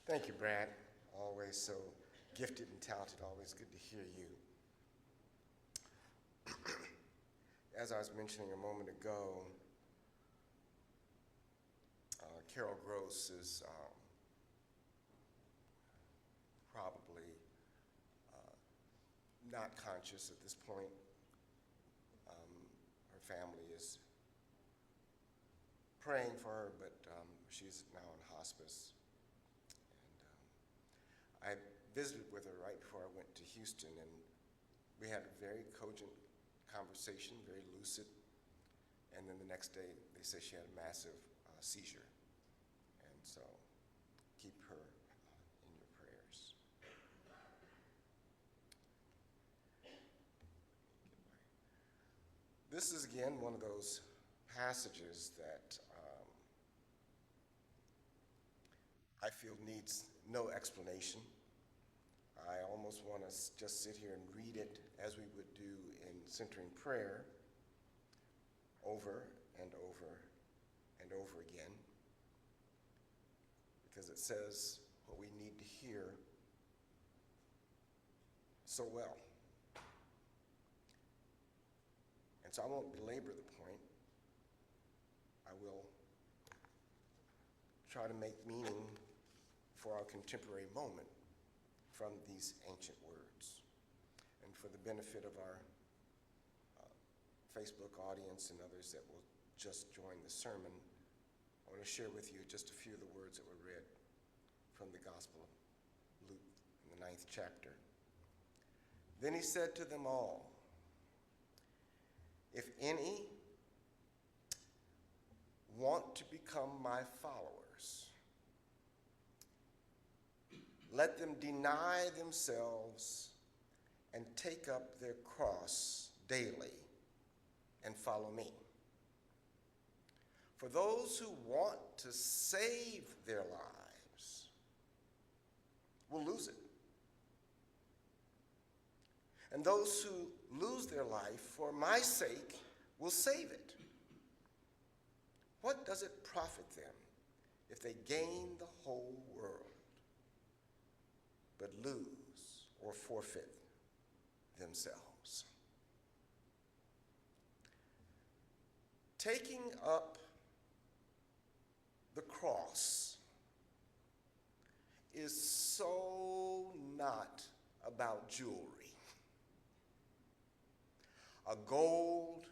Thank you, Brad. Always so gifted and talented. Always good to hear you. As I was mentioning a moment ago, Carol Gross is probably not conscious at this point. Her family is praying for her, but she's now in hospice. And I visited with her right before I went to Houston, and we had a very cogent conversation, very lucid. And then the next day, they said she had a massive seizure. And so keep her in your prayers. This is, again, one of those passages that I feel needs no explanation. I almost want to just sit here and read it as we would do in centering prayer over and over and over again, because it says what we need to hear so well. And so I won't belabor the point. I will try to make meaning for our contemporary moment from these ancient words. And for the benefit of our Facebook audience and others that will just join the sermon, I want to share with you just a few of the words that were read from the Gospel of Luke in the 9th chapter. Then he said to them all, "If any want to become my followers, let them deny themselves and take up their cross daily and follow me. For those who want to save their lives will lose it. And those who lose their life for my sake will save it. What does it profit them if they gain the whole world but lose or forfeit themselves?" Taking up the cross is so not about jewelry. A gold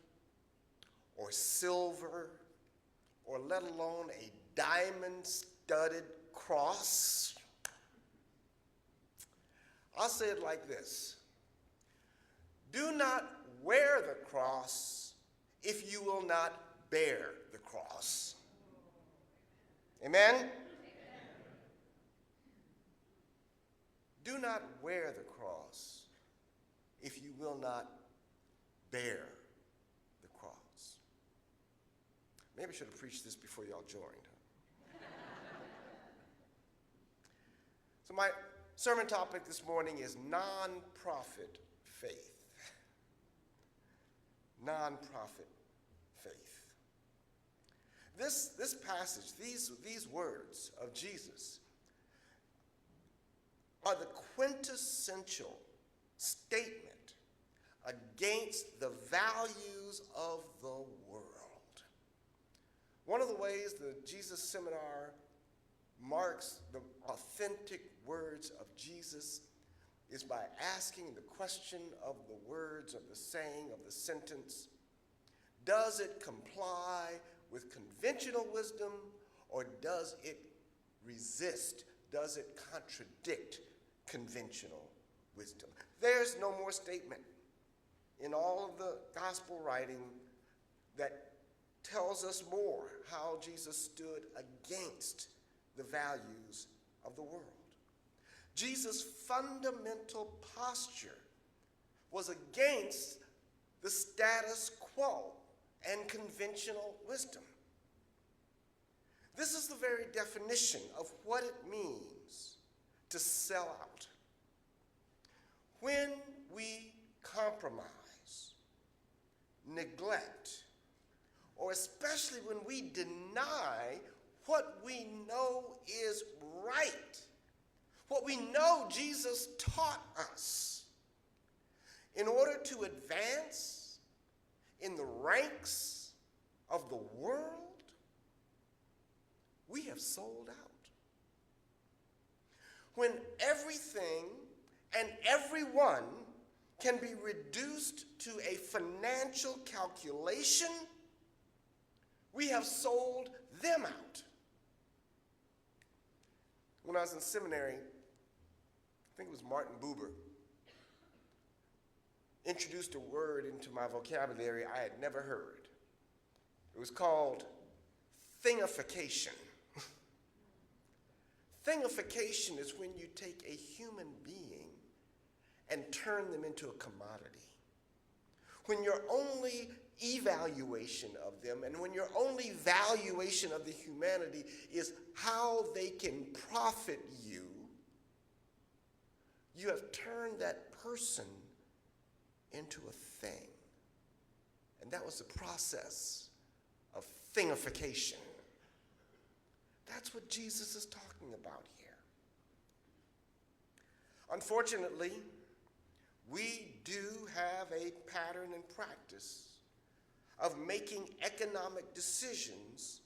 or silver, or let alone a diamond-studded cross. I'll say it like this: do not wear the cross if you will not bear the cross. Amen? Amen. Do not wear the cross if you will not bear the cross. Maybe I should have preached this before y'all joined. So my sermon topic this morning is nonprofit faith. Nonprofit faith. This passage, these words of Jesus are the quintessential statement against the values of the world. One of the ways the Jesus Seminar marks the authentic words of Jesus is by asking the question of the words of the saying of the sentence: does it comply with conventional wisdom, or does it resist, does it contradict conventional wisdom? There's no more statement in all of the gospel writing that tells us more how Jesus stood against the values of the world. Jesus' fundamental posture was against the status quo and conventional wisdom. This is the very definition of what it means to sell out. When we compromise, neglect, or especially when we deny what we know is right we know Jesus taught us in order to advance in the ranks of the world, we have sold out. When everything and everyone can be reduced to a financial calculation, we have sold them out. When I was in seminary, I think it was Martin Buber, introduced a word into my vocabulary I had never heard. It was called thingification. Thingification is when you take a human being and turn them into a commodity. When your only evaluation of them and when your only valuation of the humanity is how they can profit you, you have turned that person into a thing. And that was the process of thingification. That's what Jesus is talking about here. Unfortunately, we do have a pattern and practice of making economic decisions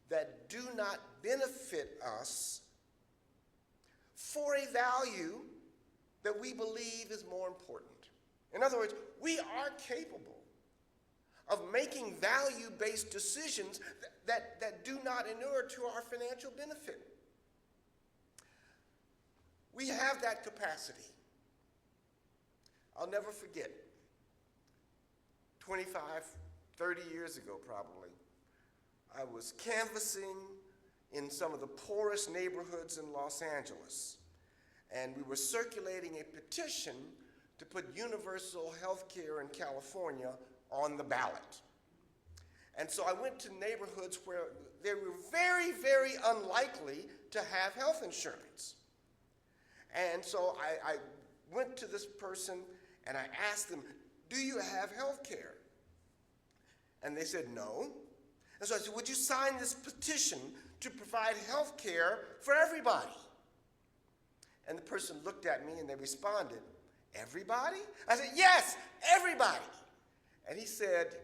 that do not benefit us for a value that we believe is more important. In other words, we are capable of making value-based decisions that do not inure to our financial benefit. We have that capacity. I'll never forget, 25, 30 years ago probably, I was canvassing in some of the poorest neighborhoods in Los Angeles, and we were circulating a petition to put universal health care in California on the ballot. And so I went to neighborhoods where they were very, very unlikely to have health insurance. And so I went to this person and I asked them, do you have health care? And they said, no. And so I said, would you sign this petition to provide health care for everybody? And the person looked at me and they responded, everybody? I said, yes, everybody. And he said,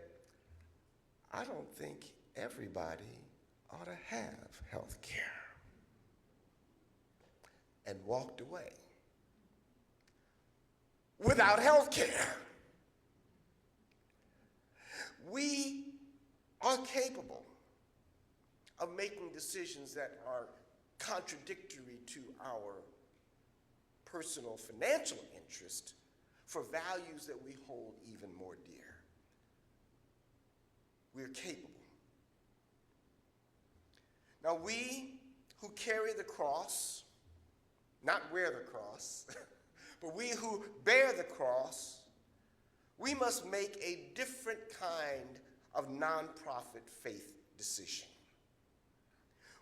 I don't think everybody ought to have health care. And walked away without health care. We are capable of making decisions that are contradictory to our personal financial interest for values that we hold even more dear. We are capable. Now we who carry the cross, not wear the cross, but we who bear the cross, we must make a different kind of nonprofit faith decision.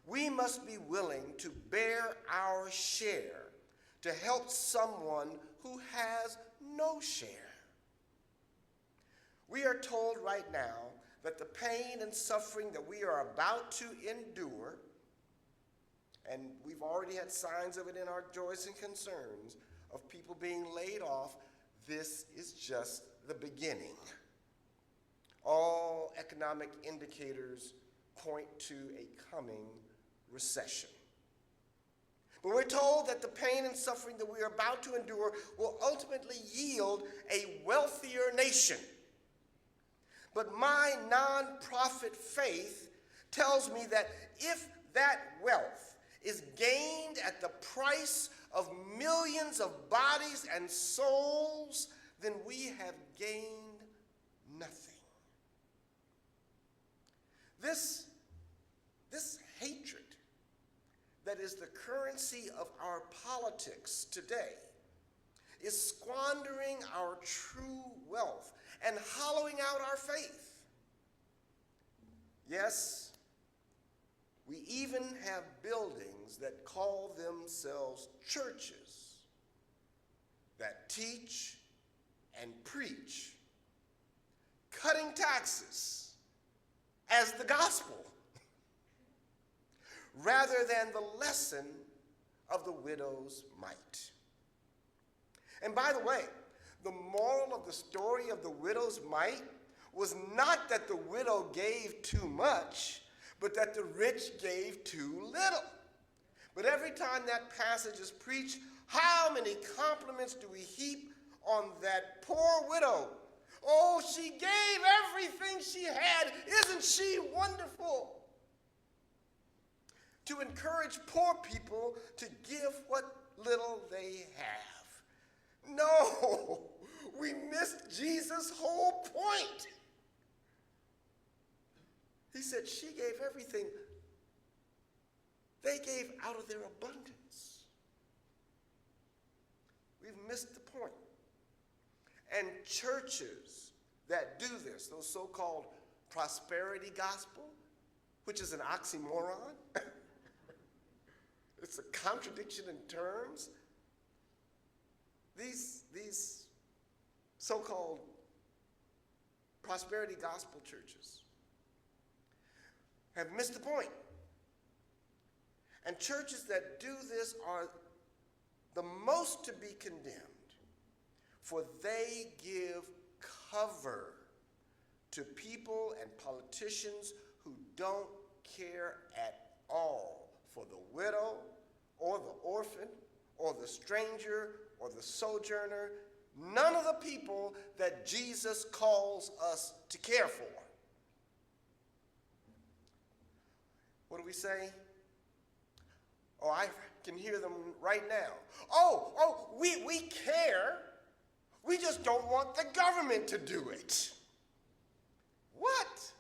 We must be willing to bear our share to help someone who has no share. We are told right now that the pain and suffering that we are about to endure, and we've already had signs of it in our joys and concerns of people being laid off, this is just the beginning. All economic indicators point to a coming recession. But we're told that the pain and suffering that we are about to endure will ultimately yield a wealthier nation. But my nonprofit faith tells me that if that wealth is gained at the price of millions of bodies and souls, then we have gained nothing. This hatred that is the currency of our politics today is squandering our true wealth and hollowing out our faith. Yes, we even have buildings that call themselves churches that teach and preach cutting taxes as the gospel rather than the lesson of the widow's mite. And by the way, the moral of the story of the widow's mite was not that the widow gave too much, but that the rich gave too little. But every time that passage is preached, how many compliments do we heap on that poor widow? Oh, she gave everything she had. Isn't she wonderful? To encourage poor people to give what little they have. No, we missed Jesus' whole point. He said she gave everything. They gave out of their abundance. We've missed the point. And churches that do this, those so-called prosperity gospel, which is an oxymoron, it's a contradiction in terms. These so-called prosperity gospel churches have missed the point. And churches that do this are the most to be condemned, for they give cover to people and politicians who don't care at all for the widow or the orphan or the stranger or the sojourner, none of the people that Jesus calls us to care for. What do we say? Oh, I can hear them right now. We care. We just don't want the government to do it. What?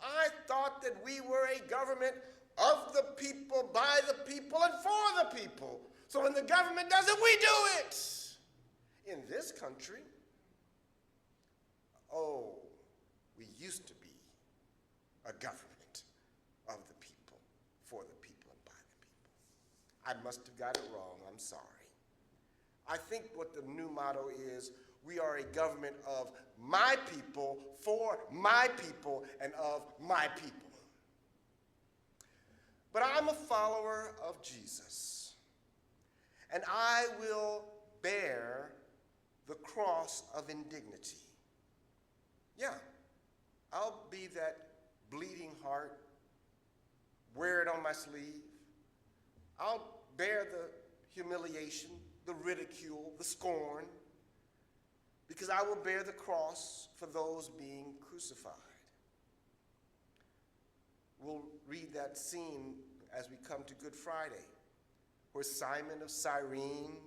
I thought that we were a government of the people, by the people, and for the people. So when the government does it, we do it. In this country, we used to be a government of the people, for the people, and by the people. I must have got it wrong. I'm sorry. I think what the new motto is, we are a government of my people, for my people, and of my people. But I'm a follower of Jesus, and I will bear the cross of indignity. Yeah, I'll be that bleeding heart, wear it on my sleeve. I'll bear the humiliation, the ridicule, the scorn, because I will bear the cross for those being crucified. We'll read that scene as we come to Good Friday, where Simon of Cyrene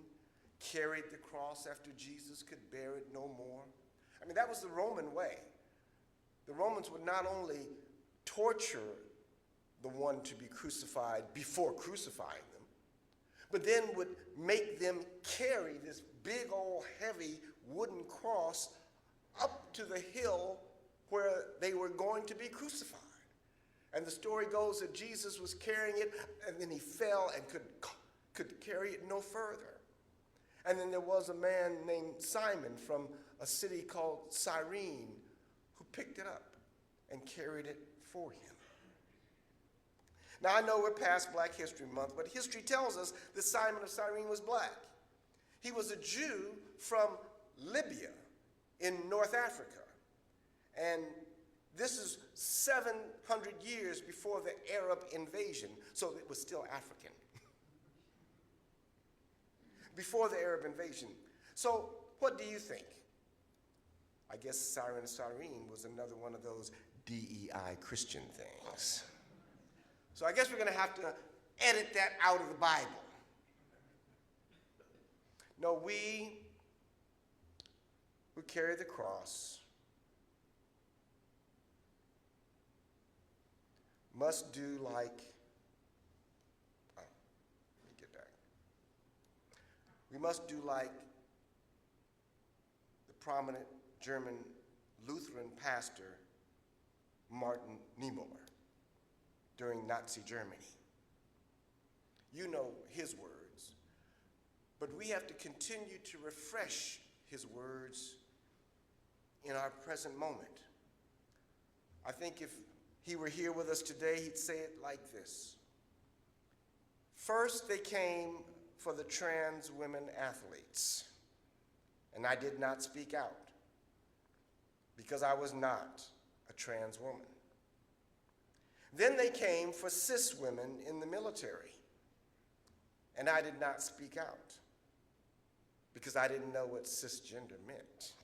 carried the cross after Jesus could bear it no more. I mean, that was the Roman way. The Romans would not only torture the one to be crucified before crucifying them, but then would make them carry this big old heavy wooden cross up to the hill where they were going to be crucified. And the story goes that Jesus was carrying it, and then he fell and could carry it no further. And then there was a man named Simon from a city called Cyrene who picked it up and carried it for him. Now, I know we're past Black History Month, but history tells us that Simon of Cyrene was black. He was a Jew from Libya in North Africa. And this is 700 years before the Arab invasion, so it was still African. Before the Arab invasion. So what do you think? I guess Simon of Cyrene was another one of those DEI Christian things. So I guess we're going to have to edit that out of the Bible. No, we who carry the cross must do like, we must do like the prominent German Lutheran pastor Martin Niemöller during Nazi Germany. You know his words, but we have to continue to refresh his words in our present moment. I think if he were here with us today, he'd say it like this. First, they came for the trans women athletes, and I did not speak out because I was not a trans woman. Then they came for cis women in the military, and I did not speak out because I didn't know what cisgender meant.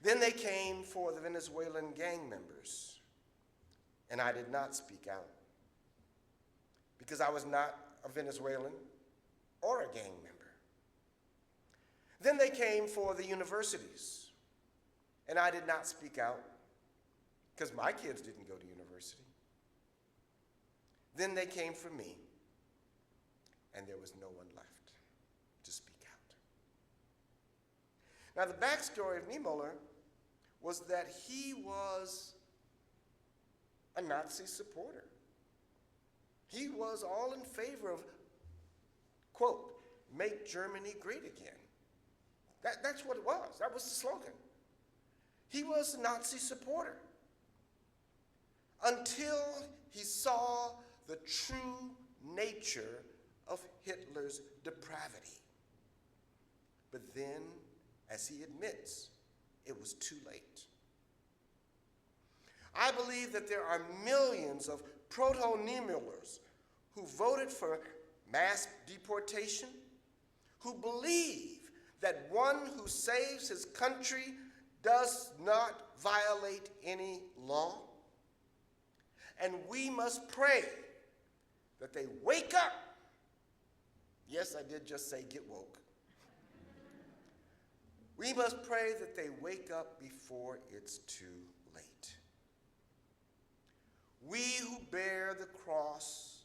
Then they came for the Venezuelan gang members, and I did not speak out because I was not a Venezuelan or a gang member. Then they came for the universities, and I did not speak out because my kids didn't go to university. Then they came for me, and there was no one left to speak out. Now, the backstory of Niemöller was that he was a Nazi supporter. He was all in favor of, quote, make Germany great again. That's what it was. That was the slogan. He was a Nazi supporter until he saw the true nature of Hitler's depravity. But then, as he admits, it was too late. I believe that there are millions of proto-Niemöllers who voted for mass deportation, who believe that one who saves his country does not violate any law. And we must pray that they wake up. Yes, I did just say get woke. We must pray that they wake up before it's too late. We who bear the cross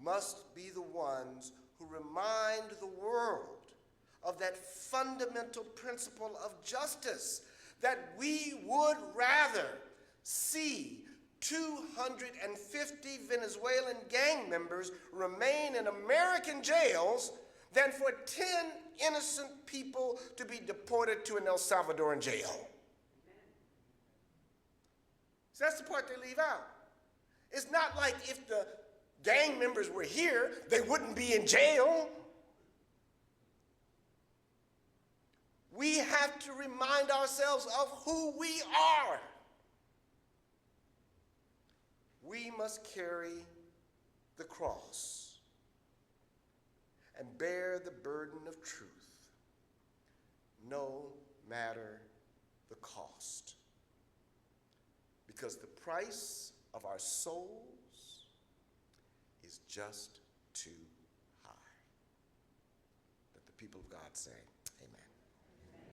must be the ones who remind the world of that fundamental principle of justice, that we would rather see 250 Venezuelan gang members remain in American jails than for 10 innocent people to be deported to an El Salvadoran jail. So that's the part they leave out. It's not like if the gang members were here, they wouldn't be in jail. We have to remind ourselves of who we are. We must carry the cross and bear the burden of truth, no matter the cost. Because the price of our souls is just too high. Let the people of God say, amen.